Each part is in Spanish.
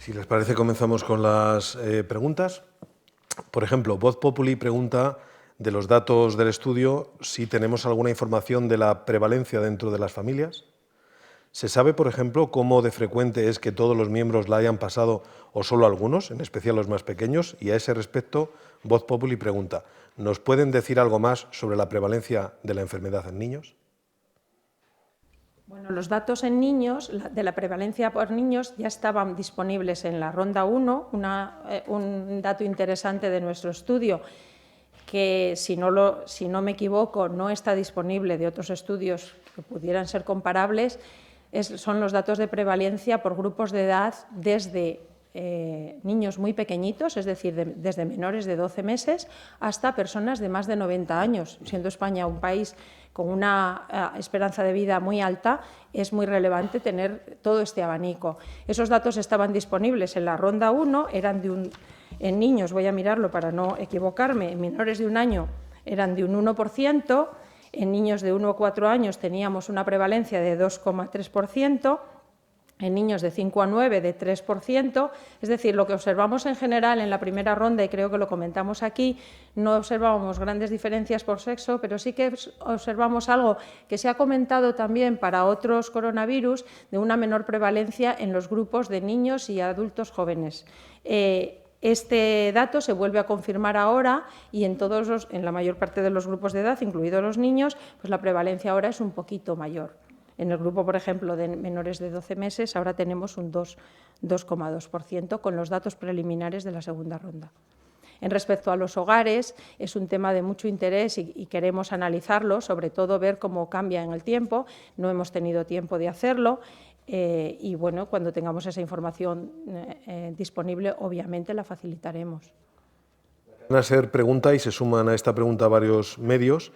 Si les parece, comenzamos con las preguntas. Por ejemplo, Voz Populi pregunta de los datos del estudio si tenemos alguna información de la prevalencia dentro de las familias. ¿Se sabe, por ejemplo, cómo de frecuente es que todos los miembros la hayan pasado o solo algunos, en especial los más pequeños? Y a ese respecto, Voz Populi pregunta, ¿nos pueden decir algo más sobre la prevalencia de la enfermedad en niños? Bueno, los datos en niños, de la prevalencia por niños, ya estaban disponibles en la ronda 1, un dato interesante de nuestro estudio, que si no me equivoco no está disponible de otros estudios que pudieran ser comparables, son los datos de prevalencia por grupos de edad desde niños muy pequeñitos, es decir, desde menores de 12 meses hasta personas de más de 90 años. Siendo España un país con una esperanza de vida muy alta, es muy relevante tener todo este abanico. Esos datos estaban disponibles en la ronda 1, eran en niños, voy a mirarlo para no equivocarme, en menores de un año eran de un 1%, en niños de 1 a 4 años teníamos una prevalencia de 2,3%, en niños de 5 a 9 de 3%, es decir, lo que observamos en general en la primera ronda, y creo que lo comentamos aquí, no observábamos grandes diferencias por sexo, pero sí que observamos algo que se ha comentado también para otros coronavirus, de una menor prevalencia en los grupos de niños y adultos jóvenes. Este dato se vuelve a confirmar ahora y en la mayor parte de los grupos de edad, incluidos los niños, pues la prevalencia ahora es un poquito mayor. En el grupo, por ejemplo, de menores de 12 meses, ahora tenemos un 2,2% con los datos preliminares de la segunda ronda. En respecto a los hogares, es un tema de mucho interés y queremos analizarlo, sobre todo ver cómo cambia en el tiempo. No hemos tenido tiempo de hacerlo y, bueno, cuando tengamos esa información disponible, obviamente la facilitaremos. Van a ser pregunta y se suman a esta pregunta varios medios.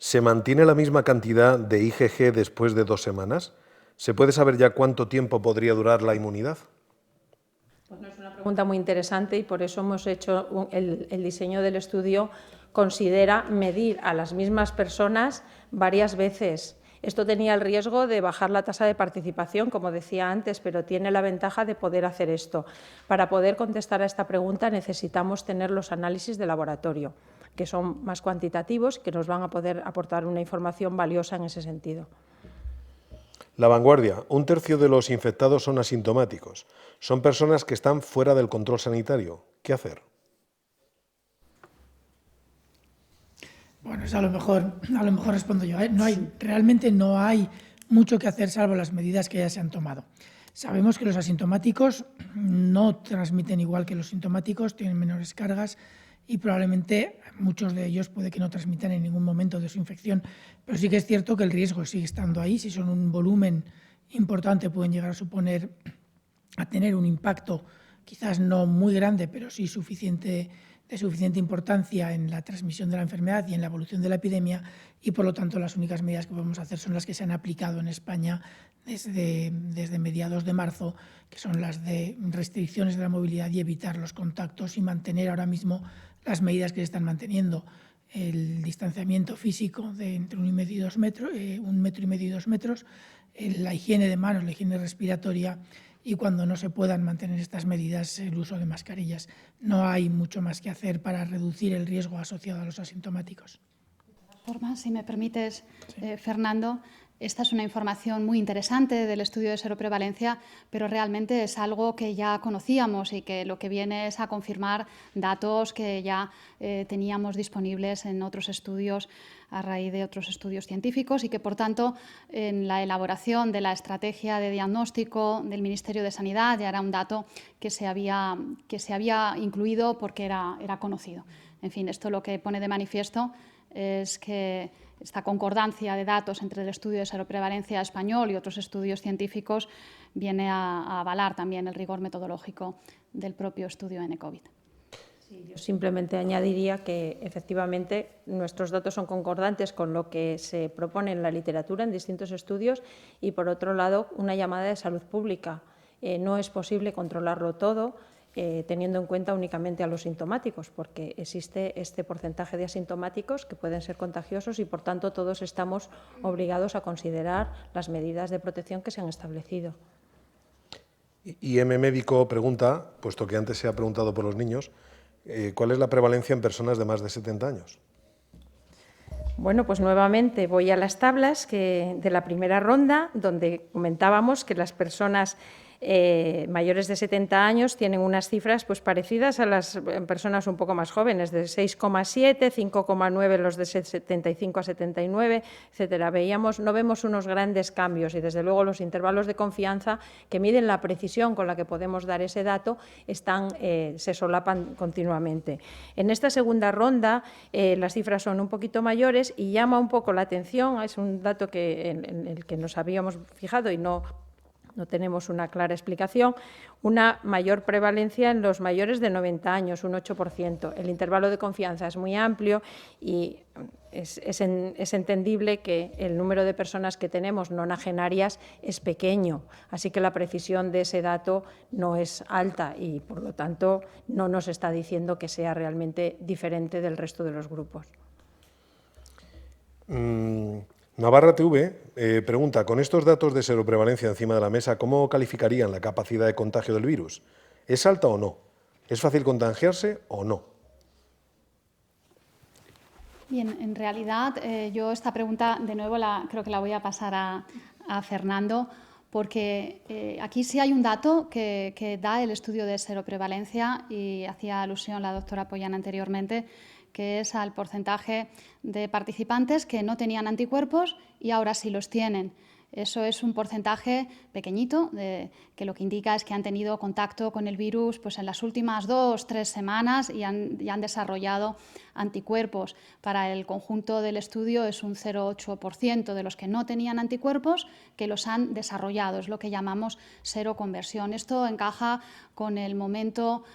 ¿Se mantiene la misma cantidad de IgG después de 2 semanas? ¿Se puede saber ya cuánto tiempo podría durar la inmunidad? Bueno, es una pregunta muy interesante y por eso hemos hecho el diseño del estudio, considera medir a las mismas personas varias veces. Esto tenía el riesgo de bajar la tasa de participación, como decía antes, pero tiene la ventaja de poder hacer esto. Para poder contestar a esta pregunta necesitamos tener los análisis de laboratorio, que son más cuantitativos y que nos van a poder aportar una información valiosa en ese sentido. La Vanguardia. 1/3 de los infectados son asintomáticos. Son personas que están fuera del control sanitario. ¿Qué hacer? Bueno, a lo mejor respondo yo. Realmente no hay mucho que hacer salvo las medidas que ya se han tomado. Sabemos que los asintomáticos no transmiten igual que los sintomáticos, tienen menores cargas y probablemente muchos de ellos puede que no transmitan en ningún momento de su infección, pero sí que es cierto que el riesgo sigue estando ahí. Si son un volumen importante pueden llegar a tener un impacto quizás no muy grande, pero sí de suficiente importancia en la transmisión de la enfermedad y en la evolución de la epidemia, y por lo tanto las únicas medidas que podemos hacer son las que se han aplicado en España desde mediados de marzo, que son las de restricciones de la movilidad y evitar los contactos y mantener ahora mismo las medidas que se están manteniendo. El distanciamiento físico de entre 1,5 y 2 metros, 1,5 metros y 2 metros, la higiene de manos, la higiene respiratoria, y cuando no se puedan mantener estas medidas, el uso de mascarillas. No hay mucho más que hacer para reducir el riesgo asociado a los asintomáticos. De todas formas, si me permites, sí. Fernando, esta es una información muy interesante del estudio de seroprevalencia, pero realmente es algo que ya conocíamos y que lo que viene es a confirmar datos que ya teníamos disponibles en otros estudios a raíz de otros estudios científicos y que, por tanto, en la elaboración de la estrategia de diagnóstico del Ministerio de Sanidad ya era un dato que se había incluido porque era conocido. En fin, esto lo que pone de manifiesto es que esta concordancia de datos entre el estudio de seroprevalencia español y otros estudios científicos viene a avalar también el rigor metodológico del propio estudio N-COVID. Sí, yo simplemente añadiría que efectivamente nuestros datos son concordantes con lo que se propone en la literatura en distintos estudios y, por otro lado, una llamada de salud pública. No es posible controlarlo todo, teniendo en cuenta únicamente a los sintomáticos, porque existe este porcentaje de asintomáticos que pueden ser contagiosos y, por tanto, todos estamos obligados a considerar las medidas de protección que se han establecido. IM Médico pregunta, puesto que antes se ha preguntado por los niños, ¿cuál es la prevalencia en personas de más de 70 años? Bueno, pues nuevamente voy a las tablas de la primera ronda, donde comentábamos que las personas mayores de 70 años tienen unas cifras pues, parecidas a las personas un poco más jóvenes, de 6,7, 5,9 los de 75 a 79, etcétera. No vemos unos grandes cambios y, desde luego, los intervalos de confianza que miden la precisión con la que podemos dar ese dato se solapan continuamente. En esta segunda ronda las cifras son un poquito mayores y llama un poco la atención, es un dato en el que nos habíamos fijado y no tenemos una clara explicación, una mayor prevalencia en los mayores de 90 años, un 8%. El intervalo de confianza es muy amplio y es entendible que el número de personas que tenemos nonagenarias es pequeño, así que la precisión de ese dato no es alta y, por lo tanto, no nos está diciendo que sea realmente diferente del resto de los grupos. Navarra TV pregunta, con estos datos de seroprevalencia encima de la mesa, ¿cómo calificarían la capacidad de contagio del virus? ¿Es alta o no? ¿Es fácil contagiarse o no? Bien, en realidad yo esta pregunta de nuevo creo que la voy a pasar a Fernando, porque aquí sí hay un dato que da el estudio de seroprevalencia y hacía alusión la doctora Pollán anteriormente, que es al porcentaje de participantes que no tenían anticuerpos y ahora sí los tienen. Eso es un porcentaje pequeñito, que lo que indica es que han tenido contacto con el virus pues, en las últimas 2 o 3 semanas y han desarrollado anticuerpos. Para el conjunto del estudio es un 0,8% de los que no tenían anticuerpos que los han desarrollado. Es lo que llamamos seroconversión. Esto encaja con el momento,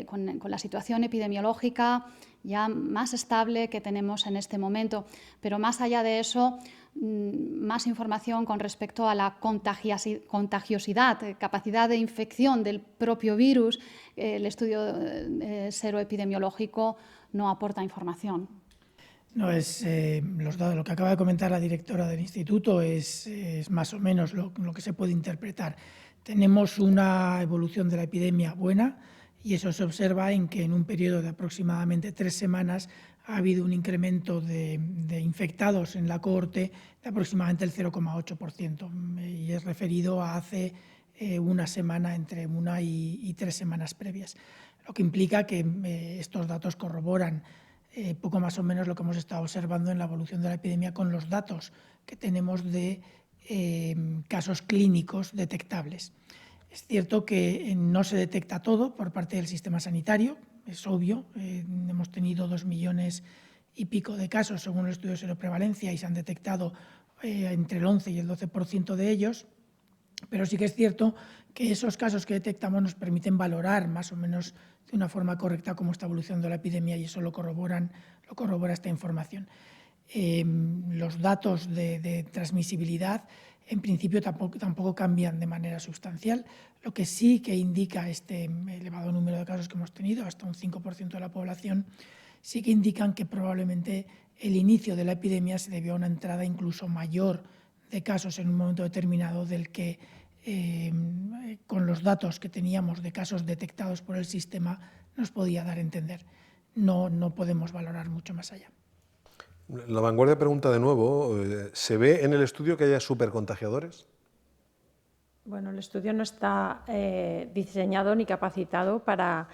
con la situación epidemiológica ya más estable que tenemos en este momento. Pero más allá de eso, más información con respecto a la contagiosidad, capacidad de infección del propio virus, el estudio seroepidemiológico no aporta información. No es lo que acaba de comentar la directora del instituto es más o menos lo que se puede interpretar. Tenemos una evolución de la epidemia buena y eso se observa en que en un periodo de aproximadamente 3 semanas ha habido un incremento de infectados en la cohorte de aproximadamente el 0,8% y es referido a hace una semana, entre 1 y 3 semanas previas, lo que implica que estos datos corroboran poco más o menos lo que hemos estado observando en la evolución de la epidemia con los datos que tenemos de casos clínicos detectables. Es cierto que no se detecta todo por parte del sistema sanitario, es obvio. Hemos tenido 2 millones y pico de casos según el estudio de seroprevalencia y se han detectado entre el 11 y el 12% de ellos, pero sí que es cierto que esos casos que detectamos nos permiten valorar más o menos de una forma correcta cómo está evolucionando la epidemia y eso lo corrobora esta información. Los datos de transmisibilidad en principio tampoco cambian de manera sustancial. Lo que sí que indica este elevado número de casos que hemos tenido, hasta un 5% de la población, sí que indican que probablemente el inicio de la epidemia se debió a una entrada incluso mayor de casos en un momento determinado del que con los datos que teníamos de casos detectados por el sistema nos podía dar a entender. No podemos valorar mucho más allá. La Vanguardia pregunta de nuevo, ¿se ve en el estudio que haya supercontagiadores? Bueno, el estudio no está diseñado ni capacitado para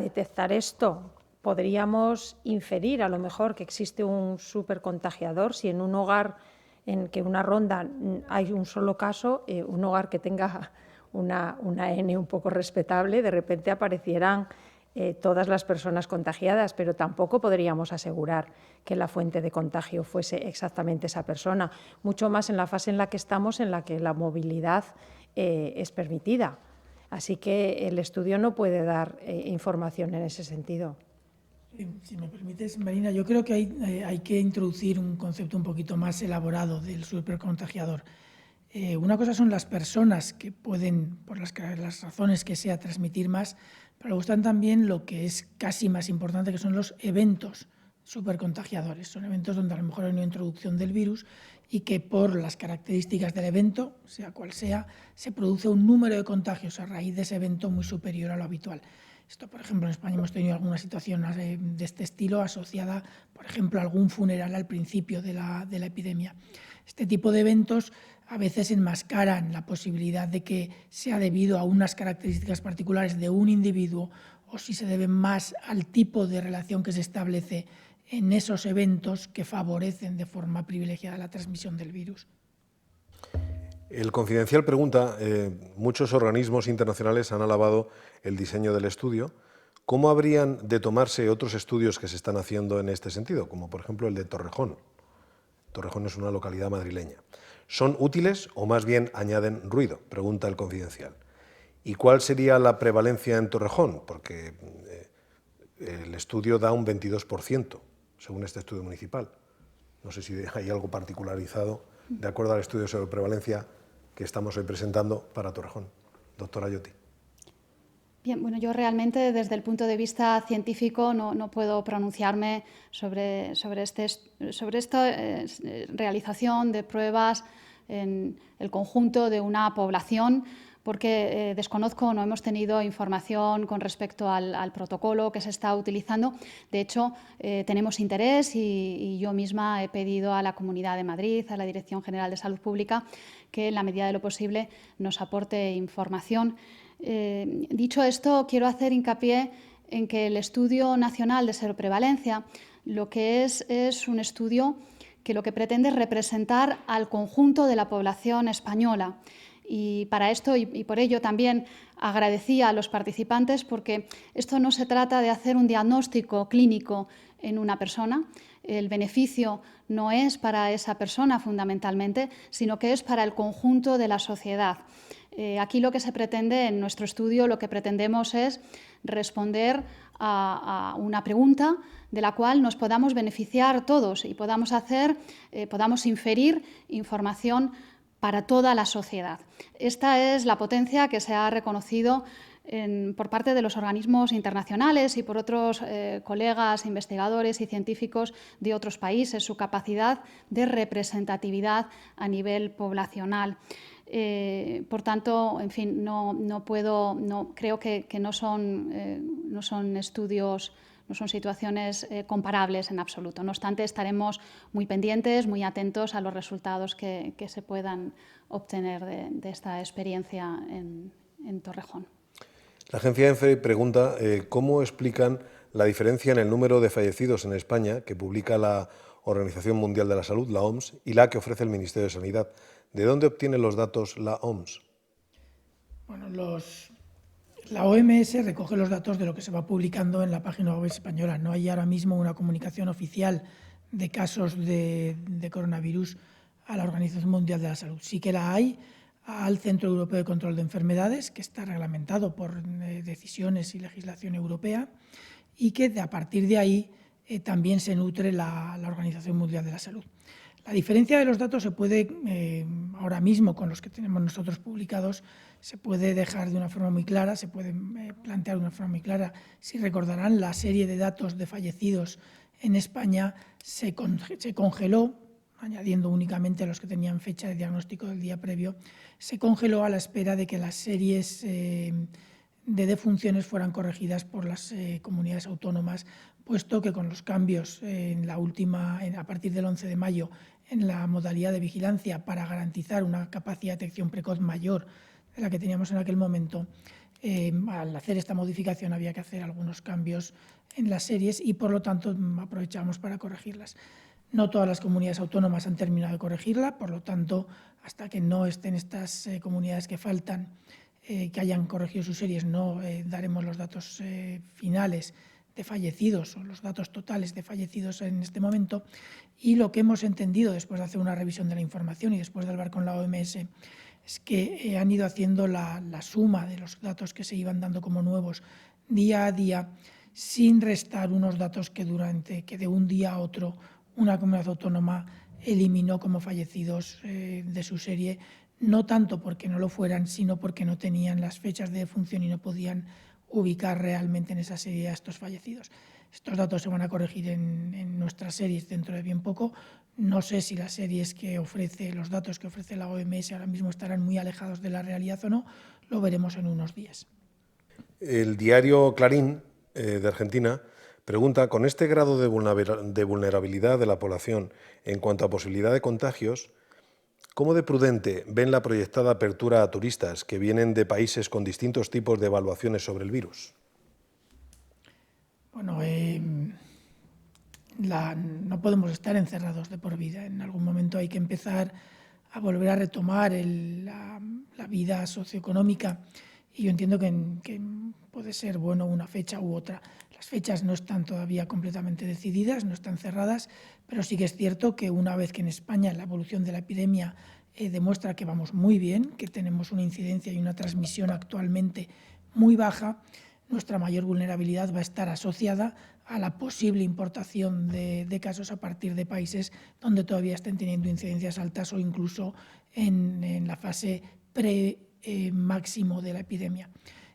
detectar esto. Podríamos inferir a lo mejor que existe un supercontagiador si en un hogar en que una ronda hay un solo caso, un hogar que tenga una N un poco respetable, de repente aparecieran todas las personas contagiadas, pero tampoco podríamos asegurar que la fuente de contagio fuese exactamente esa persona, mucho más en la fase en la que estamos, en la que la movilidad es permitida. Así que el estudio no puede dar información en ese sentido. Si me permites, Marina, yo creo que hay que introducir un concepto un poquito más elaborado del supercontagiador. Una cosa son las personas que pueden, por las razones que sea, transmitir más, pero luego están también lo que es casi más importante, que son los eventos supercontagiadores. Son eventos donde a lo mejor hay una introducción del virus y que por las características del evento, sea cual sea, se produce un número de contagios a raíz de ese evento muy superior a lo habitual. Esto, por ejemplo, en España hemos tenido alguna situación de este estilo asociada, por ejemplo, a algún funeral al principio de la epidemia. Este tipo de eventos a veces enmascaran la posibilidad de que sea debido a unas características particulares de un individuo o si se deben más al tipo de relación que se establece en esos eventos que favorecen de forma privilegiada la transmisión del virus. El Confidencial pregunta, muchos organismos internacionales han alabado el diseño del estudio. ¿Cómo habrían de tomarse otros estudios que se están haciendo en este sentido, como por ejemplo el de Torrejón? Torrejón es una localidad madrileña. ¿Son útiles o más bien añaden ruido?, pregunta el Confidencial. ¿Y cuál sería la prevalencia en Torrejón? Porque el estudio da un 22%, según este estudio municipal. No sé si hay algo particularizado de acuerdo al estudio sobre prevalencia que estamos hoy presentando para Torrejón. Doctora Ayotti. Bien, bueno, yo realmente desde el punto de vista científico no puedo pronunciarme sobre esta realización de pruebas en el conjunto de una población, porque desconozco, no hemos tenido información con respecto al protocolo que se está utilizando. De hecho, tenemos interés y yo misma he pedido a la Comunidad de Madrid, a la Dirección General de Salud Pública, que en la medida de lo posible nos aporte información. Dicho esto, quiero hacer hincapié en que el Estudio Nacional de Seroprevalencia lo que es un estudio que lo que pretende es representar al conjunto de la población española. Y para esto, y por ello también agradecía a los participantes, porque esto no se trata de hacer un diagnóstico clínico en una persona. El beneficio no es para esa persona fundamentalmente, sino que es para el conjunto de la sociedad. Aquí lo que se pretende, en nuestro estudio, lo que pretendemos es responder a una pregunta de la cual nos podamos beneficiar todos y podamos inferir información para toda la sociedad. Esta es la potencia que se ha reconocido por parte de los organismos internacionales y por otros colegas, investigadores y científicos de otros países, su capacidad de representatividad a nivel poblacional. Por tanto, en fin, creo que no son estudios, no son situaciones comparables en absoluto. No obstante, estaremos muy pendientes, muy atentos a los resultados que se puedan obtener de esta experiencia en Torrejón. La agencia ENFE pregunta cómo explican la diferencia en el número de fallecidos en España que publica la Organización Mundial de la Salud, la OMS, y la que ofrece el Ministerio de Sanidad. ¿De dónde obtiene los datos la OMS? Bueno, la OMS recoge los datos de lo que se va publicando en la página web española. No hay ahora mismo una comunicación oficial de casos de coronavirus a la Organización Mundial de la Salud. Sí que la hay al Centro Europeo de Control de Enfermedades, que está reglamentado por decisiones y legislación europea, y que a partir de ahí también se nutre la Organización Mundial de la Salud. La diferencia de los datos se puede, ahora mismo con los que tenemos nosotros publicados, se puede dejar de una forma muy clara, se puede plantear de una forma muy clara. Si recordarán, la serie de datos de fallecidos en España se congeló, añadiendo únicamente los que tenían fecha de diagnóstico del día previo, se congeló a la espera de que las series de defunciones fueran corregidas por las comunidades autónomas, puesto que con los cambios a partir del 11 de mayo en la modalidad de vigilancia para garantizar una capacidad de detección precoz mayor de la que teníamos en aquel momento, al hacer esta modificación había que hacer algunos cambios en las series y por lo tanto aprovechamos para corregirlas. No todas las comunidades autónomas han terminado de corregirla, por lo tanto, hasta que no estén estas comunidades que faltan, que hayan corregido sus series, no daremos los datos finales de fallecidos o los datos totales de fallecidos en este momento. Y lo que hemos entendido después de hacer una revisión de la información y después de hablar con la OMS es que han ido haciendo la suma de los datos que se iban dando como nuevos día a día, sin restar unos datos que de un día a otro una comunidad autónoma eliminó como fallecidos de su serie, no tanto porque no lo fueran, sino porque no tenían las fechas de defunción y no podían ubicar realmente en esa serie a estos fallecidos. Estos datos se van a corregir en nuestras series dentro de bien poco. No sé si las series que ofrece, los datos que ofrece la OMS ahora mismo estarán muy alejados de la realidad o no. Lo veremos en unos días. El diario Clarín de Argentina pregunta, con este grado de vulnerabilidad de la población en cuanto a posibilidad de contagios, ¿cómo de prudente ven la proyectada apertura a turistas que vienen de países con distintos tipos de evaluaciones sobre el virus? Bueno, no podemos estar encerrados de por vida. En algún momento hay que empezar a volver a retomar la vida socioeconómica, y yo entiendo que puede ser bueno una fecha u otra. Las fechas no están todavía completamente decididas, no están cerradas, pero sí que es cierto que una vez que en España la evolución de la epidemia demuestra que vamos muy bien, que tenemos una incidencia y una transmisión actualmente muy baja, nuestra mayor vulnerabilidad va a estar asociada a la posible importación de casos a partir de países donde todavía estén teniendo incidencias altas o incluso en la fase máximo de la epidemia.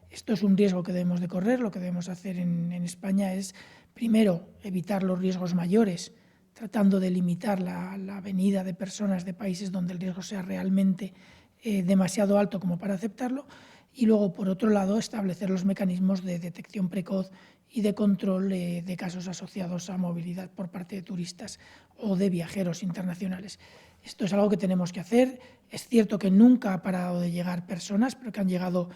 Esto es un riesgo que debemos de correr. Lo que debemos hacer en España es, primero, evitar los riesgos mayores, tratando de limitar la venida de personas de países donde el riesgo sea realmente demasiado alto como para aceptarlo, y luego, por otro lado, establecer los mecanismos de detección precoz y de control de casos asociados a movilidad por parte de turistas o de viajeros internacionales. Esto es algo que tenemos que hacer. Es cierto que nunca ha parado de llegar personas, pero que han llegado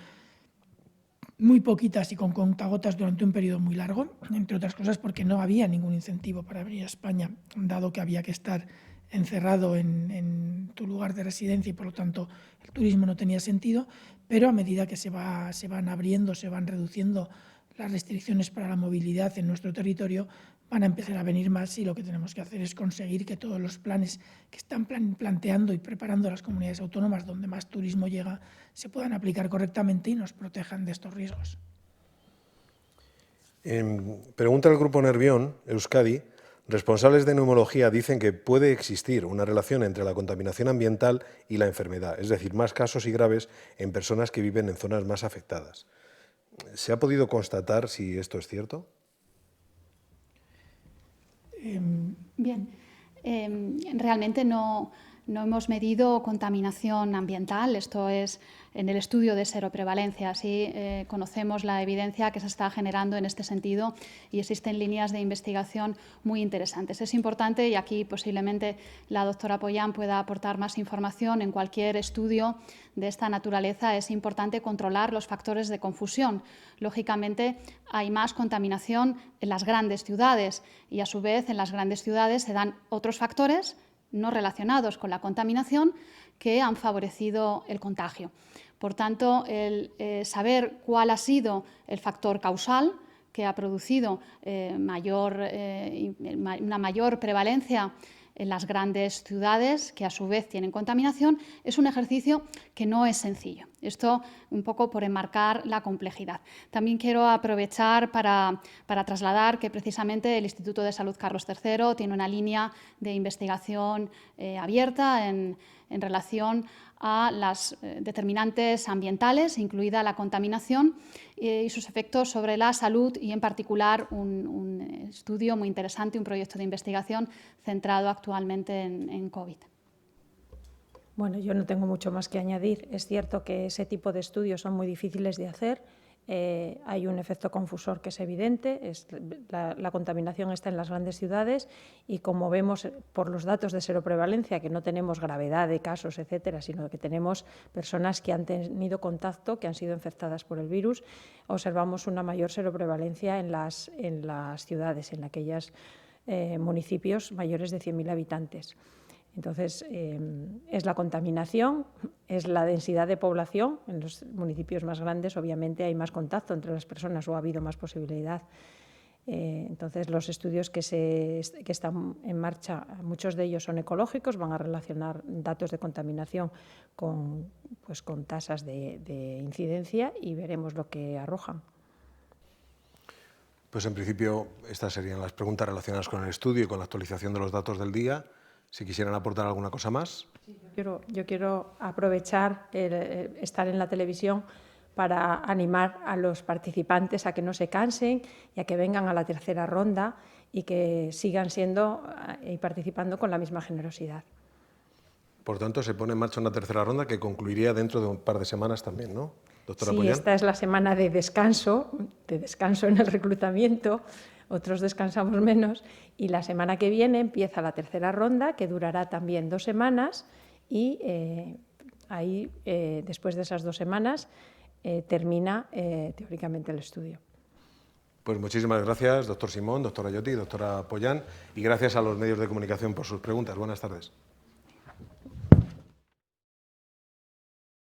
muy poquitas y con contagotas durante un periodo muy largo, entre otras cosas porque no había ningún incentivo para venir a España, dado que había que estar encerrado en tu lugar de residencia y por lo tanto el turismo no tenía sentido, pero a medida que se van abriendo, se van reduciendo las restricciones para la movilidad en nuestro territorio, van a empezar a venir más, y lo que tenemos que hacer es conseguir que todos los planes que están planteando y preparando las comunidades autónomas donde más turismo llega se puedan aplicar correctamente y nos protejan de estos riesgos. Pregunta el Grupo Nervión, Euskadi. Responsables de neumología dicen que puede existir una relación entre la contaminación ambiental y la enfermedad, es decir, más casos y graves en personas que viven en zonas más afectadas. ¿Se ha podido constatar si esto es cierto? Bien, realmente no hemos medido contaminación ambiental. Esto es en el estudio de seroprevalencia. Sí, conocemos la evidencia que se está generando en este sentido y existen líneas de investigación muy interesantes. Es importante, y aquí posiblemente la doctora Pollán pueda aportar más información, en cualquier estudio de esta naturaleza es importante controlar los factores de confusión. Lógicamente, hay más contaminación en las grandes ciudades y, a su vez, en las grandes ciudades se dan otros factores no relacionados con la contaminación que han favorecido el contagio. Por tanto, el saber cuál ha sido el factor causal que ha producido una mayor prevalencia en las grandes ciudades, que a su vez tienen contaminación, es un ejercicio que no es sencillo. Esto un poco por enmarcar la complejidad. También quiero aprovechar para trasladar que precisamente el Instituto de Salud Carlos III tiene una línea de investigación abierta en relación a las determinantes ambientales, incluida la contaminación y sus efectos sobre la salud, y en particular un estudio muy interesante, un proyecto de investigación centrado actualmente en COVID. Bueno, yo no tengo mucho más que añadir. Es cierto que ese tipo de estudios son muy difíciles de hacer. Hay un efecto confusor que es evidente, la contaminación está en las grandes ciudades, y como vemos por los datos de seroprevalencia, que no tenemos gravedad de casos, etcétera, sino que tenemos personas que han tenido contacto, que han sido infectadas por el virus, observamos una mayor seroprevalencia en las ciudades, en aquellos municipios mayores de 100.000 habitantes. Entonces, es la contaminación, es la densidad de población. En los municipios más grandes, obviamente, hay más contacto entre las personas o ha habido más posibilidad. Entonces, los estudios que están en marcha, muchos de ellos son ecológicos, van a relacionar datos de contaminación con tasas de incidencia, y veremos lo que arrojan. Pues en principio estas serían las preguntas relacionadas con el estudio y con la actualización de los datos del día. Si quisieran aportar alguna cosa más. Sí, yo quiero aprovechar estar en la televisión para animar a los participantes a que no se cansen y a que vengan a la tercera ronda y que sigan siendo y participando con la misma generosidad. Por tanto, se pone en marcha una tercera ronda que concluiría dentro de un par de semanas también, ¿no, doctora Sí, Pollán? esta es la semana de descanso en el reclutamiento, otros descansamos menos, y la semana que viene empieza la tercera ronda, que durará también 2 semanas, y ahí, después de esas 2 semanas, termina teóricamente el estudio. Pues muchísimas gracias, doctor Simón, doctora Ayotti, doctora Pollán, y gracias a los medios de comunicación por sus preguntas. Buenas tardes.